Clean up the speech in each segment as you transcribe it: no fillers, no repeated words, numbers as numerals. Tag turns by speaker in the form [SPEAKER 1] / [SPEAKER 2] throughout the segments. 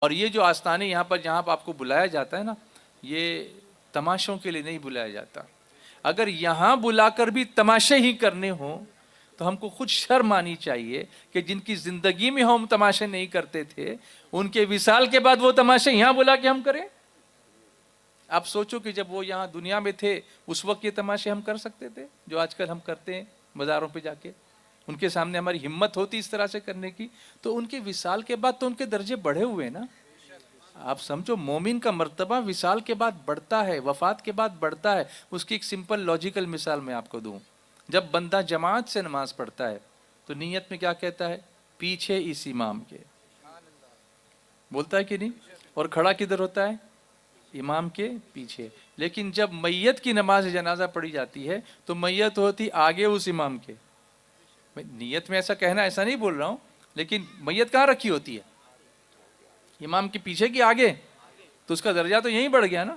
[SPEAKER 1] اور یہ جو آستانے یہاں پر جہاں پر آپ کو بلایا جاتا ہے نا، یہ تماشوں کے لیے نہیں بلایا جاتا. اگر یہاں بلا کر بھی تماشے ہی کرنے ہوں تو ہم کو خود شرم آنی چاہیے کہ جن کی زندگی میں ہم تماشے نہیں کرتے تھے، ان کے وصال کے بعد وہ تماشے یہاں بلا کے ہم کریں. آپ سوچو کہ جب وہ یہاں دنیا میں تھے اس وقت یہ تماشے ہم کر سکتے تھے جو آج کل ہم کرتے ہیں بازاروں پہ جا کے؟ ان کے سامنے ہماری ہمت ہوتی اس طرح سے کرنے کی؟ تو ان کے وصال کے بعد تو ان کے درجے بڑھے ہوئے نا. آپ سمجھو مومن کا مرتبہ وصال کے بعد بڑھتا ہے، وفات کے بعد بڑھتا ہے. اس کی ایک سمپل لاجیکل مثال میں آپ کو دوں. جب بندہ جماعت سے نماز پڑھتا ہے تو نیت میں کیا کہتا ہے؟ پیچھے اس امام کے. بولتا ہے کہ نہیں؟ اور کھڑا کدھر ہوتا ہے؟ امام کے پیچھے. لیکن جب میت کی نماز جنازہ پڑھی جاتی ہے تو میت ہوتی آگے اس امام کے. نیت میں ایسا کہنا، ایسا نہیں بول رہا ہوں، لیکن میت کہاں رکھی ہوتی ہے؟ امام کے پیچھے کی آگے. تو اس کا درجہ تو یہیں بڑھ گیا نا.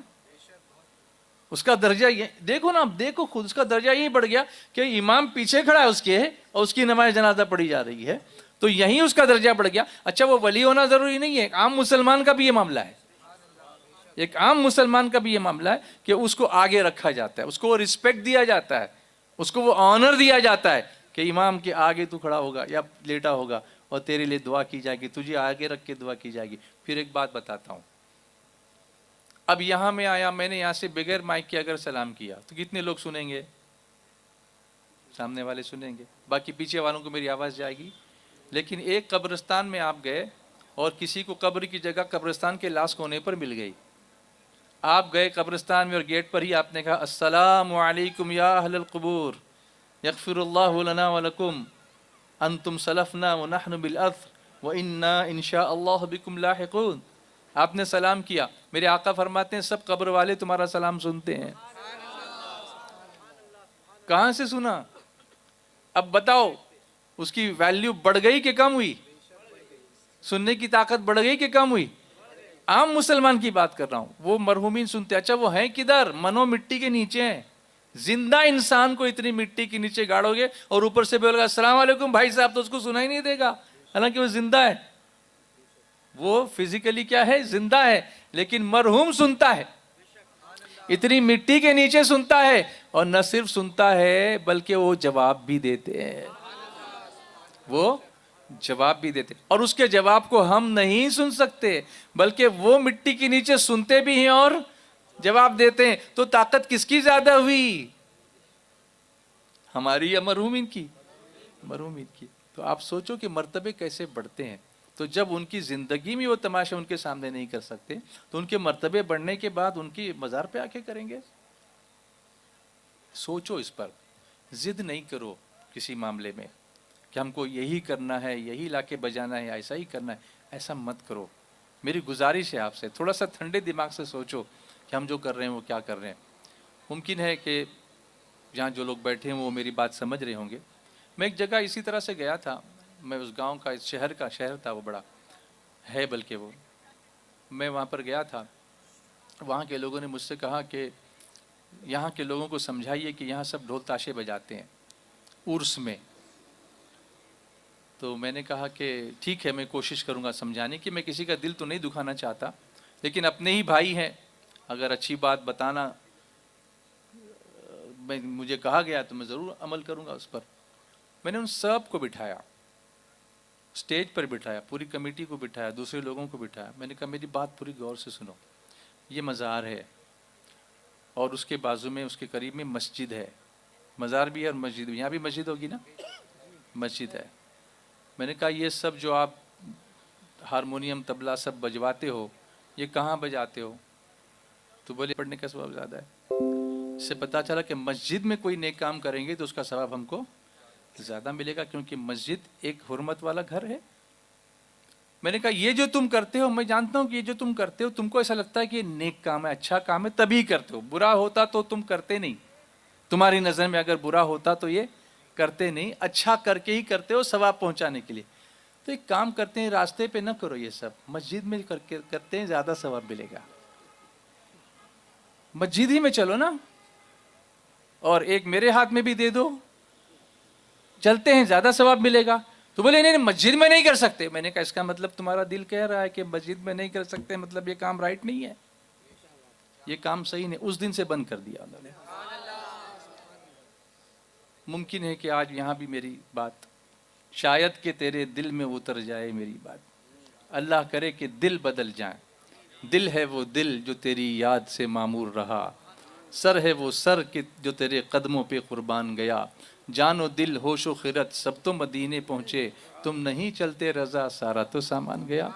[SPEAKER 1] اس کا درجہ دیکھو نا، آپ دیکھو خود، اس کا درجہ یہیں بڑھ گیا کہ امام پیچھے کھڑا ہے اس کے اور اس کی نماز جنازہ پڑھی جا رہی ہے، تو یہیں اس کا درجہ بڑھ گیا. اچھا وہ ولی ہونا ضروری نہیں ہے، ایک عام مسلمان کا بھی یہ معاملہ ہے. ایک عام مسلمان کا بھی یہ معاملہ ہے کہ اس کو آگے رکھا جاتا ہے، اس کو وہ رسپیکٹ دیا جاتا ہے، اس کو وہ آنر دیا جاتا ہے کہ امام کے آگے تو کھڑا ہوگا یا لیٹا ہوگا اور تیرے لیے دعا کی جائے گی، تجھے آگے رکھ کے دعا کی جائے گی. پھر ایک بات بتاتا ہوں، اب یہاں میں آیا، میں نے یہاں سے بغیر مائک کے اگر سلام کیا تو کتنے لوگ سنیں گے؟ سامنے والے سنیں گے، باقی پیچھے والوں کو میری آواز جائے گی. لیکن ایک قبرستان میں آپ گئے اور کسی کو قبر کی جگہ قبرستان کے لاس کونے پر مل گئی. آپ گئے قبرستان میں اور گیٹ پر ہی آپ نے کہا السلام علیکم یا اہل القبور یغفر اللہ لنا ولکم انتم سلفنا ونحن بالارض وانا انشاء اللہ بکم لاحقون. آپ نے سلام کیا، میرے آقا فرماتے ہیں سب قبر والے تمہارا سلام سنتے ہیں. کہاں سے سنا؟ اب بتاؤ اس کی ویلیو بڑھ گئی کہ کم ہوئی؟ سننے کی طاقت بڑھ گئی کہ کم ہوئی؟ عام مسلمان کی بات کر رہا ہوں، وہ مرحومین سنتے. اچھا وہ ہیں کدھر؟ منو مٹی کے نیچے ہیں. زندہ انسان کو اتنی مٹی کے نیچے گاڑو گے اور اوپر سے بولے گا السلام علیکم بھائی صاحب، تو اس کو سنا ہی نہیں دے گا، حالانکہ وہ زندہ ہے. وہ فزیکلی کیا ہے؟ زندہ ہے، لیکن مرحوم سنتا ہے، اتنی مٹی کے نیچے سنتا ہے. اور نہ صرف سنتا ہے بلکہ وہ جواب بھی دیتے ہیں. وہ جواب بھی دیتے، اور اس کے جواب کو ہم نہیں سن سکتے بلکہ وہ مٹی کے نیچے سنتے بھی ہیں اور جواب دیتے ہیں. تو طاقت کس کی زیادہ ہوئی؟ ہماری یا مرحومین کی؟ مرحومین کی. تو آپ سوچو کہ مرتبے کیسے بڑھتے ہیں. تو جب ان کی زندگی میں وہ تماشا ان کے سامنے نہیں کر سکتے تو ان کے مرتبے بڑھنے کے بعد ان کی مزار پہ آ کے کریں گے. سوچو اس پر، ضد نہیں کرو کسی معاملے میں کہ ہم کو یہی کرنا ہے، یہی لا کے بجانا ہے، ایسا ہی کرنا ہے. ایسا مت کرو. میری گزارش ہے آپ سے تھوڑا سا ٹھنڈے دماغ سے سوچو کہ ہم جو کر رہے ہیں وہ کیا کر رہے ہیں. ممکن ہے کہ جہاں جو لوگ بیٹھے ہیں وہ میری بات سمجھ رہے ہوں گے. میں ایک جگہ اسی طرح سے گیا تھا، میں اس گاؤں کا، اس شہر تھا، وہ بڑا ہے بلکہ وہ، میں وہاں پر گیا تھا. وہاں کے لوگوں نے مجھ سے کہا کہ یہاں کے لوگوں کو سمجھائیے کہ یہاں سب ڈھول تاشے بجاتے ہیں عرس میں. تو میں نے کہا کہ ٹھیک ہے، میں کوشش کروں گا سمجھانے کی. میں کسی کا دل تو نہیں دکھانا چاہتا، لیکن اپنے ہی بھائی ہیں، اگر اچھی بات بتانا مجھے کہا گیا تو میں ضرور عمل کروں گا اس پر. میں نے ان سب کو بٹھایا، اسٹیج پر بٹھایا، پوری کمیٹی کو بٹھایا، دوسرے لوگوں کو بٹھایا. میں نے کہا میری بات پوری غور سے سنو. یہ مزار ہے اور اس کے بازو میں، اس کے قریب میں مسجد ہے. مزار بھی ہے اور مسجد بھی. یہاں بھی مسجد ہوگی نا؟ مسجد ہے. میں نے کہا یہ سب جو آپ ہارمونیم طبلہ سب بجواتے ہو، یہ کہاں بجاتے ہو؟ تو بولے پڑھنے کا ثواب زیادہ ہے. اس سے پتہ چلا کہ مسجد میں کوئی نیک کام کریں گے تو اس کا ثواب ہم کو زیادہ ملے گا، کیونکہ مسجد ایک حرمت والا گھر ہے. میں نے کہا یہ جو تم کرتے ہو، میں جانتا ہوں کہ یہ جو تم کرتے ہو تم کو ایسا لگتا ہے کہ یہ نیک کام ہے، اچھا کام ہے، تبھی کرتے ہو. برا ہوتا تو تم کرتے نہیں. تمہاری نظر میں اگر برا ہوتا تو یہ کرتے نہیں، اچھا کر کے ہی کرتے ہو ثواب پہنچانے کے لیے. تو ایک کام کرتے ہیں، راستے پہ نہ کرو یہ سب، مسجد میں کرتے ہیں زیادہ ثواب ملے گا. مسجد ہی میں چلو نا، اور ایک میرے ہاتھ میں بھی دے دو، چلتے ہیں زیادہ ثواب ملے گا. تو بولے نہیں مسجد میں نہیں کر سکتے. میں نے کہا اس کا مطلب تمہارا دل کہہ رہا ہے کہ مسجد میں نہیں کر سکتے, مطلب یہ کام رائٹ نہیں ہے, یہ کام صحیح نہیں. اس دن سے بند کر دیا انہوں نے. ممکن ہے کہ آج یہاں بھی میری بات شاید کہ تیرے دل میں اتر جائے میری بات. اللہ کرے کہ دل بدل جائیں. دل ہے وہ دل جو تیری یاد سے معمور رہا, سر ہے وہ سر کہ جو تیرے قدموں پہ قربان گیا. جان و دل ہوش و خرد سب تو مدینے پہنچے, تم نہیں چلتے رضا سارا تو سامان گیا.